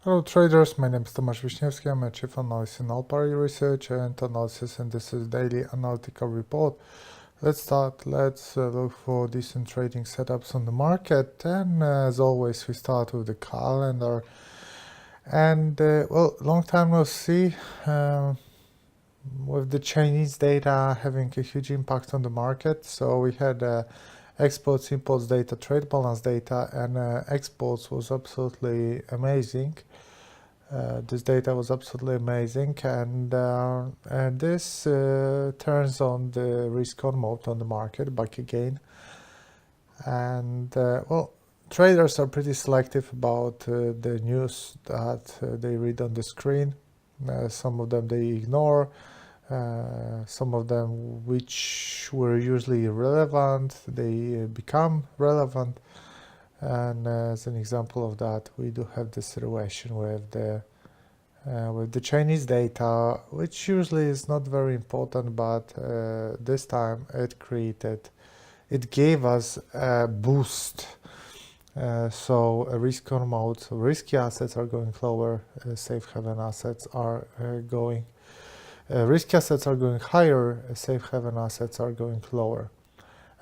Hello traders, my name is Tomasz Wiśniewski, I'm a Chief Analyst in Alpari Research and Analysis, and this is Daily Analytical Report. Let's start. Let's look for decent trading setups on the market, and as always we start with the calendar. And well, long time no see, with the Chinese data having a huge impact on the market. So we had exports, imports data, trade balance data, and exports was absolutely amazing. This data was absolutely amazing, and this turns on the risk on mode on the market back again. And well, traders are pretty selective about the news that they read on the screen. Some of them they ignore, some of them which were usually irrelevant, they become relevant. And as an example of that, we do have the situation with the Chinese data, which usually is not very important, but this time it gave us a boost. So a risk on mode, so risky assets are going lower, safe haven assets are going, risky assets are going higher, safe haven assets are going lower.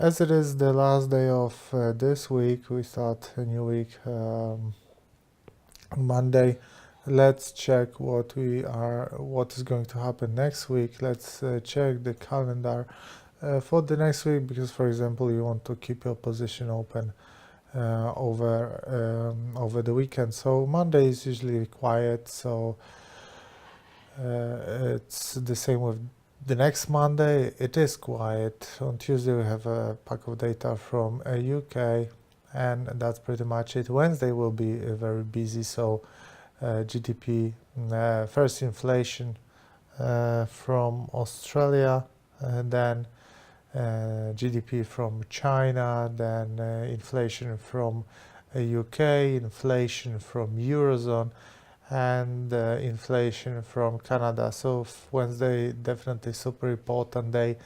As it is the last day of this week, we start a new week on Monday. Let's check what is going to happen next week. Let's check the calendar for the next week, because for example you want to keep your position open over the weekend. So Monday is usually quiet, so it's the same with the next Monday. It is quiet. On Tuesday we have a pack of data from UK, and that's pretty much it. Wednesday will be very busy, so GDP, first inflation from Australia, and then GDP from China, then inflation from UK, inflation from Eurozone, and inflation from Canada. So Wednesday definitely super important day.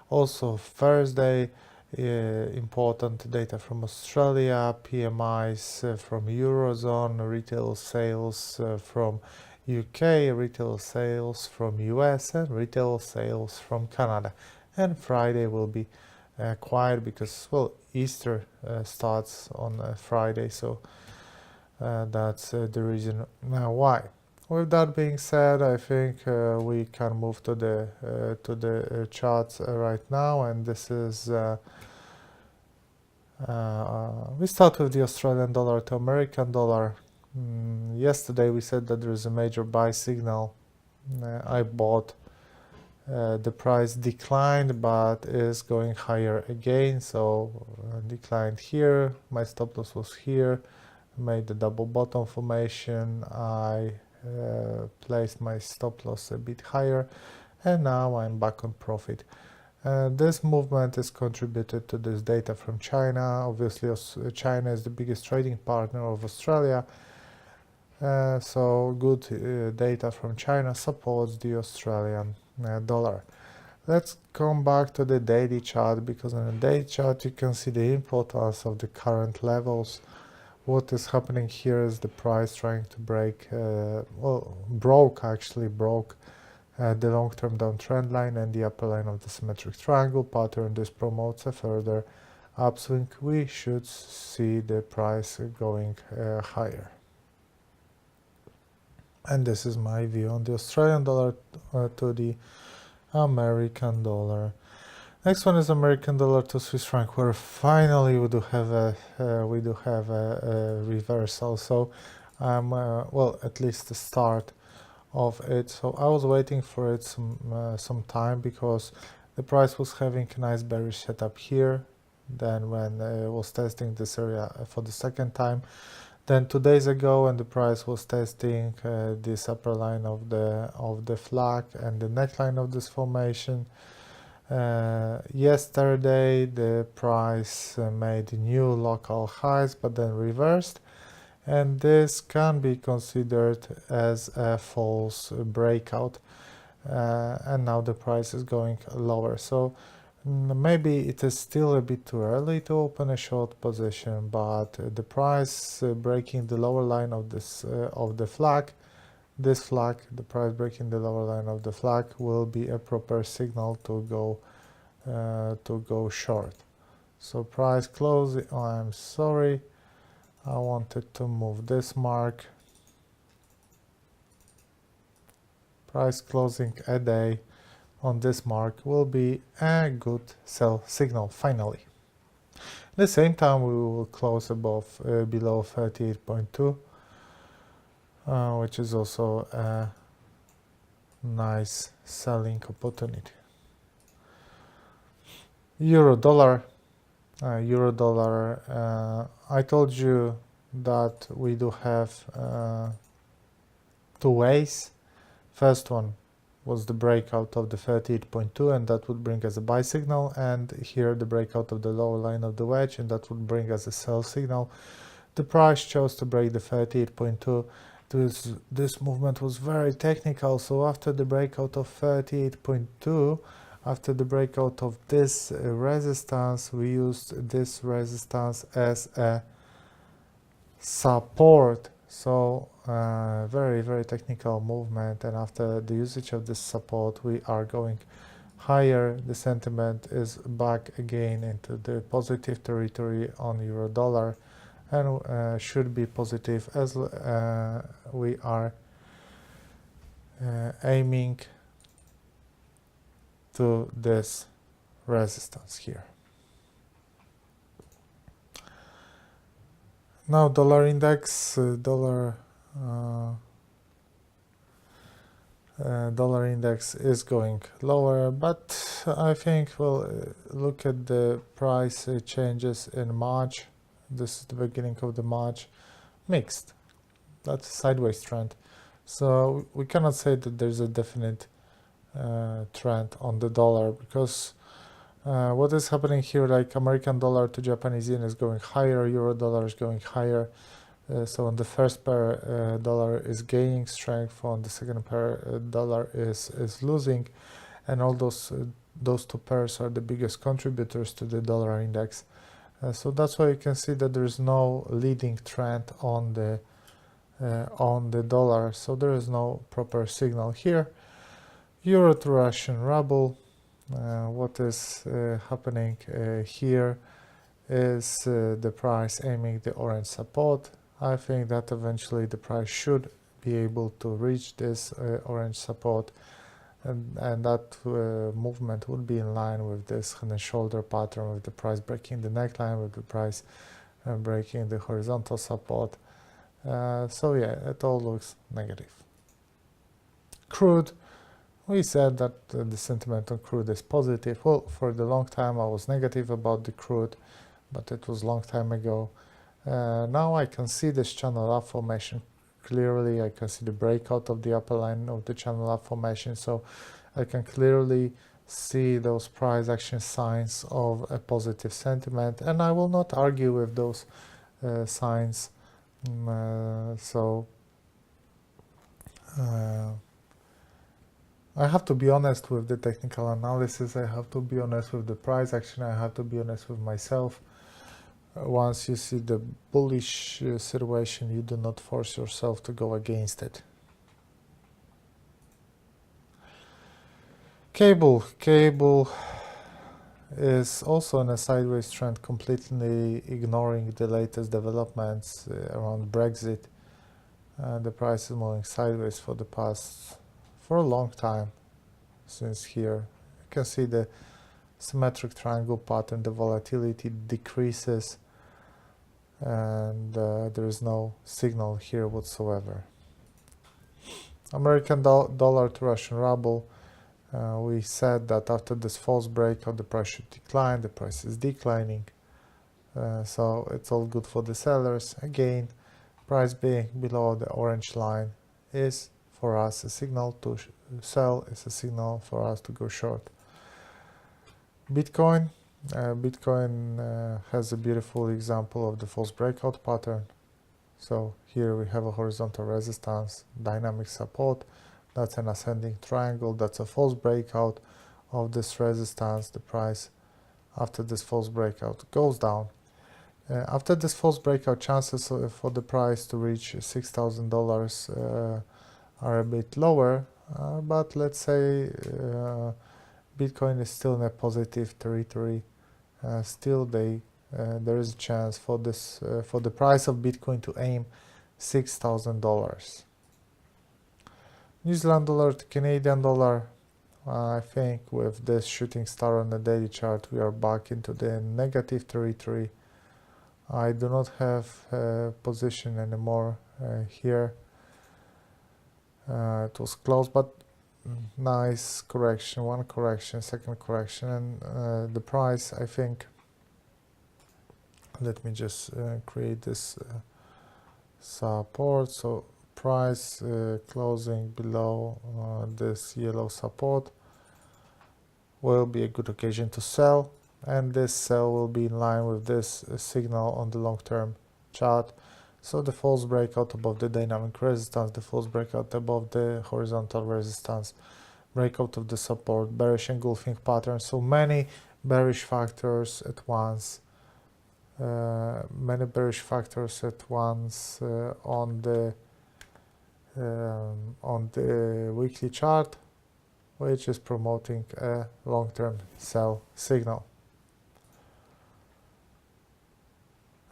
Also Thursday, important data from Australia, PMIs from Eurozone, retail sales from UK, retail sales from US, and retail sales from Canada. And Friday will be quiet because, well, Easter starts on Friday, so that's the reason why. With that being said, I think we can move to the charts right now, and this is we start with the Australian dollar to American dollar. Yesterday we said that there is a major buy signal. I bought. The price declined, but is going higher again. So declined here. My stop loss was here. Made the double bottom formation. I placed my stop loss a bit higher, and now I'm back on profit. This movement is contributed to this data from China. Obviously, China is the biggest trading partner of Australia. So good data from China supports the Australian dollar. Let's come back to the daily chart, because on the daily chart you can see the importance of the current levels. What is happening here is the price trying to break, broke the long-term downtrend line and the upper line of the symmetric triangle pattern. This promotes a further upswing. We should see the price going higher. And this is my view on the Australian dollar to the American dollar. Next one is American dollar to Swiss franc, where finally we do have a reversal. So well, at least the start of it. So I was waiting for it some time, because the price was having a nice bearish setup here. Then when it was testing this area for the second time, then 2 days ago, when the price was testing this upper line of the flag and the neckline of this formation, yesterday the price made new local highs, but then reversed, and this can be considered as a false breakout, and now the price is going lower. So Maybe it is still a bit too early to open a short position, but the price breaking the lower line of this of the flag, the price breaking the lower line of the flag will be a proper signal to go short. So price closing. Oh, I'm sorry, I wanted to move this mark. Price closing a day on this mark will be a good sell signal finally. At the same time, we will close above below 38.2, which is also a nice selling opportunity. Euro dollar. I told you that we do have two ways. First one was the breakout of the 38.2, and that would bring us a buy signal, and here the breakout of the lower line of the wedge, and that would bring us a sell signal. The price chose to break the 38.2. This movement was very technical, so after the breakout of 38.2, after the breakout of this resistance, we used this resistance as a support. So very technical movement, and after the usage of this support, we are going higher. The sentiment is back again into the positive territory on euro dollar, and should be positive as we are aiming to this resistance here. Now dollar index, dollar index is going lower, but I think we'll look at the price changes in March. This is the beginning of the March, mixed. That's a sideways trend. So we cannot say that there's a definite trend on the dollar, because what is happening here, like American dollar to Japanese yen is going higher, euro dollar is going higher. So on the first pair, dollar is gaining strength. On the second pair, dollar is losing, and all those two pairs are the biggest contributors to the dollar index. So that's why you can see that there is no leading trend on the dollar. So there is no proper signal here. Euro to Russian ruble. What is happening here is the price aiming the orange support. I think that eventually the price should be able to reach this orange support, and that movement would be in line with this head and shoulder pattern, with the price breaking the neckline, with the price breaking the horizontal support. So yeah, it all looks negative. Crude. We said that the sentiment on crude is positive. Well, for the long time I was negative about the crude, but it was a long time ago. Now I can see this channel up formation clearly. I can see the breakout of the upper line of the channel up formation, so I can clearly see those price action signs of a positive sentiment, and I will not argue with those signs. I have to be honest with the technical analysis, I have to be honest with the price action, I have to be honest with myself. Once you see the bullish situation, you do not force yourself to go against it. Cable is also in a sideways trend, completely ignoring the latest developments around Brexit. The price is moving sideways for a long time. Since here you can see the symmetric triangle pattern, the volatility decreases, and there is no signal here whatsoever. American dollar to Russian ruble. We said that after this false breakout the price should decline. The price is declining, so it's all good for the sellers. Again, price being below the orange line is for us a signal to sell, is a signal for us to go short. Bitcoin has a beautiful example of the false breakout pattern. So here we have a horizontal resistance, dynamic support, that's an ascending triangle, that's a false breakout of this resistance, the price after this false breakout goes down. After this false breakout, chances for the price to reach $6,000 are a bit lower, but let's say Bitcoin is still in a positive territory. Still, there is a chance for the price of Bitcoin to aim $6,000. New Zealand dollar to Canadian dollar. I think with this shooting star on the daily chart, we are back into the negative territory. I do not have a position anymore here. It was close, but nice correction, one correction, second correction, and the price, I think, let me just create this support. So price closing below this yellow support will be a good occasion to sell, and this sell will be in line with this signal on the long-term chart. So the false breakout above the dynamic resistance, the false breakout above the horizontal resistance, breakout of the support, bearish engulfing pattern. So many bearish factors at once. Many bearish factors at once on the weekly chart, which is promoting a long-term sell signal.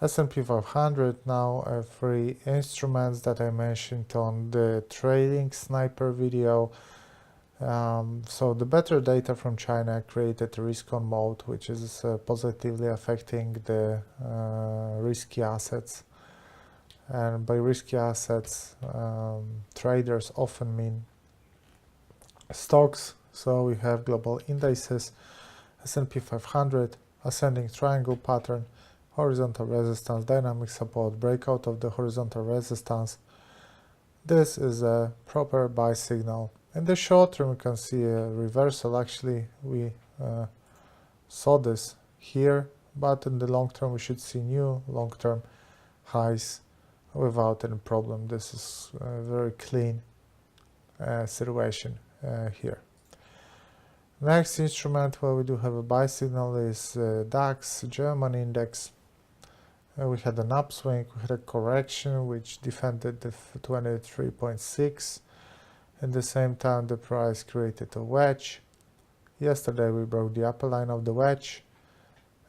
S&P 500 now, 3 instruments that I mentioned on the trading sniper video. So the better data from China created a risk-on mode, which is positively affecting the risky assets. And by risky assets, traders often mean stocks. So we have global indices, S&P 500, ascending triangle pattern, horizontal resistance, dynamic support, breakout of the horizontal resistance. This is a proper buy signal. In the short term, you can see a reversal. Actually, we saw this here, but in the long term, we should see new long-term highs without any problem. This is a very clean situation here. Next instrument where we do have a buy signal is DAX, German index. We had an upswing, we had a correction which defended the 23.6. At the same time, the price created a wedge. Yesterday, we broke the upper line of the wedge.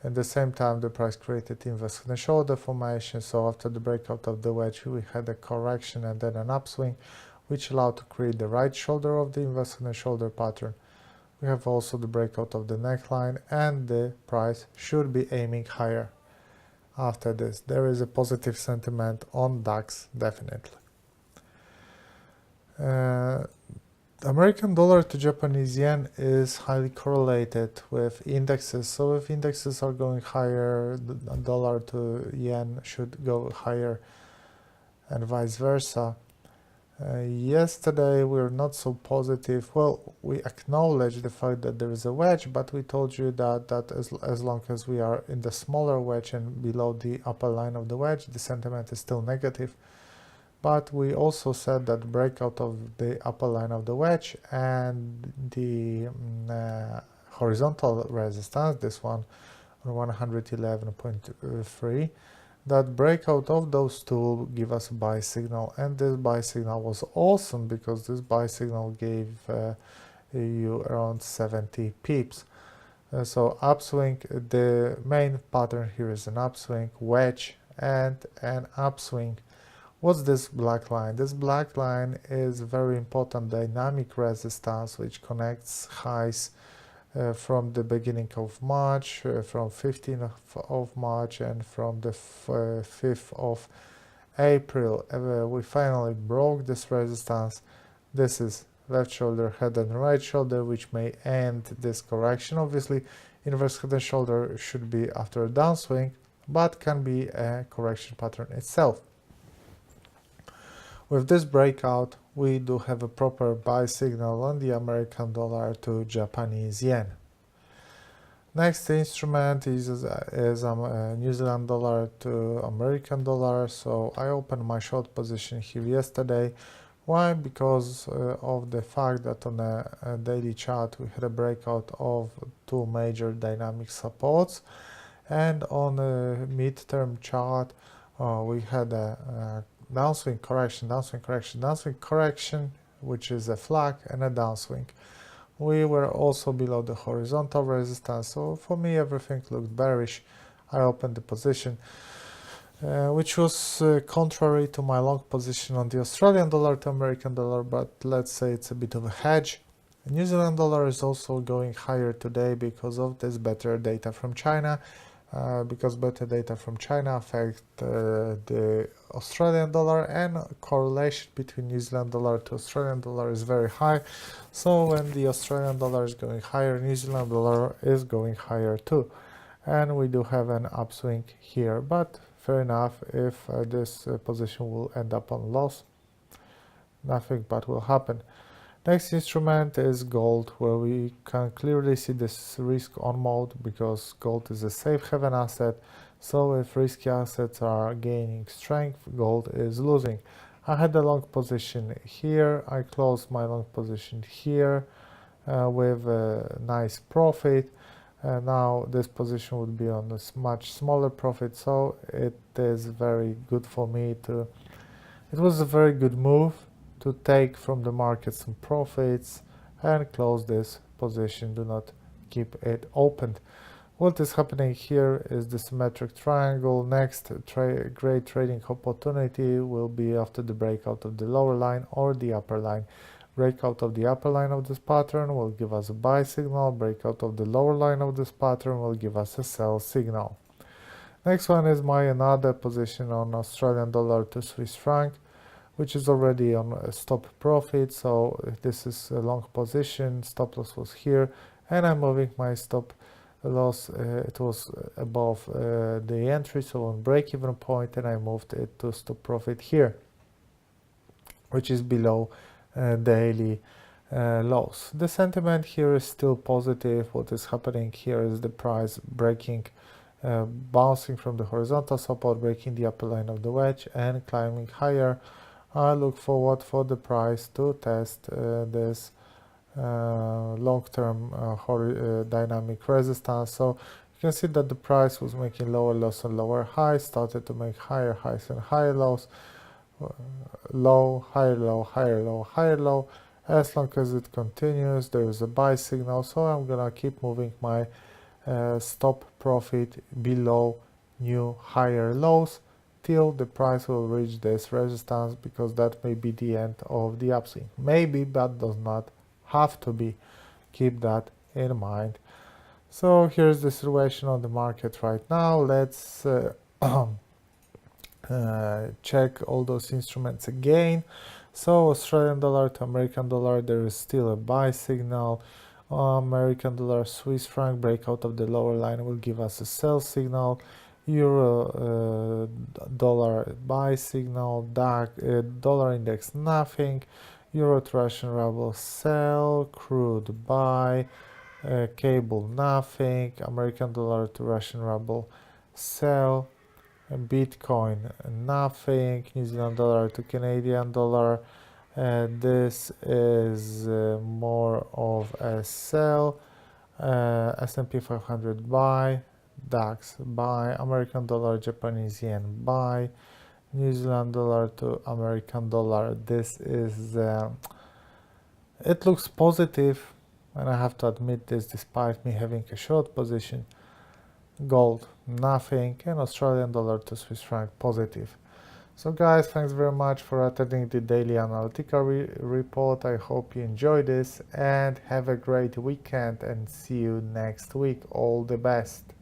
At the same time, the price created inverse head and shoulder formation. So after the breakout of the wedge, we had a correction and then an upswing, which allowed to create the right shoulder of the inverse head and shoulder pattern. We have also the breakout of the neckline, and the price should be aiming higher. After this, there is a positive sentiment on DAX, definitely. American dollar to Japanese yen is highly correlated with indexes. So if indexes are going higher, the dollar to yen should go higher, and vice versa. Yesterday we were not so positive. Well, we acknowledged the fact that there is a wedge, but we told you that as long as we are in the smaller wedge and below the upper line of the wedge, the sentiment is still negative. But we also said that breakout of the upper line of the wedge and the horizontal resistance, this one on 111.3, that breakout of those two will give us a buy signal. And this buy signal was awesome because this buy signal gave you around 70 pips. So upswing, the main pattern here is an upswing, wedge, and an upswing. What's this black line? This black line is very important dynamic resistance which connects highs from the beginning of March, from 15th of March and from the 5th of April. We finally broke this resistance. This is left shoulder, head and right shoulder, which may end this correction. Obviously, inverse head and shoulder should be after a downswing, but can be a correction pattern itself. With this breakout, we do have a proper buy signal on the American dollar to Japanese yen. Next instrument is New Zealand dollar to American dollar. So I opened my short position here yesterday. Why? Because of the fact that on a daily chart we had a breakout of two major dynamic supports, and on a mid-term chart we had a downswing correction, downswing correction, downswing correction, which is a flag, and a downswing. We were also below the horizontal resistance, so for me everything looked bearish. I opened the position, which was contrary to my long position on the Australian dollar to American dollar, but let's say it's a bit of a hedge. New Zealand dollar is also going higher today because of this better data from China, because better data from China affect the Australian dollar, and correlation between New Zealand dollar to Australian dollar is very high. So when the Australian dollar is going higher, New Zealand dollar is going higher too. And we do have an upswing here, but fair enough, if this position will end up on loss, nothing but will happen. Next instrument is gold, where we can clearly see this risk on mode, because gold is a safe haven asset. So if risky assets are gaining strength, gold is losing. I had a long position here. I closed my long position here with a nice profit. Now this position would be on a much smaller profit, so it is very good for me to, it was a very good move to take from the market some profits and close this position. Do not keep it open. What is happening here is the symmetric triangle. Next great trading opportunity will be after the breakout of the lower line or the upper line. Breakout of the upper line of this pattern will give us a buy signal. Breakout of the lower line of this pattern will give us a sell signal. Next one is my another position on Australian dollar to Swiss franc, which is already on a stop profit. So this is a long position. Stop loss was here, and I'm moving my stop loss. It was above the entry, so on break-even point, and I moved it to stop profit here, which is below daily lows. The sentiment here is still positive. What is happening here is the price breaking, bouncing from the horizontal support, breaking the upper line of the wedge, and climbing higher. I look forward for the price to test this long-term dynamic resistance. So you can see that the price was making lower lows and lower highs, started to make higher highs and higher lows, low, higher low, higher low, higher low. As long as it continues, there is a buy signal, so I'm gonna keep moving my stop profit below new higher lows till the price will reach this resistance, because that may be the end of the upswing. Maybe, but does not have to be. Keep that in mind. So here's the situation on the market right now. Let's check all those instruments again. So Australian dollar to American dollar, there is still a buy signal. American dollar, Swiss franc, breakout of the lower line will give us a sell signal. Euro dollar buy signal, dollar index nothing, euro to Russian ruble sell, crude buy, cable nothing, American dollar to Russian ruble sell, Bitcoin nothing, New Zealand dollar to Canadian dollar. This is more of a sell. S&P 500 buy, DAX buy, American dollar, Japanese yen buy, New Zealand dollar to American dollar. This is, it looks positive, and I have to admit this despite me having a short position. Gold nothing, and Australian dollar to Swiss franc positive. So guys, thanks very much for attending the daily analytical report. I hope you enjoyed this, and have a great weekend, and see you next week. All the best.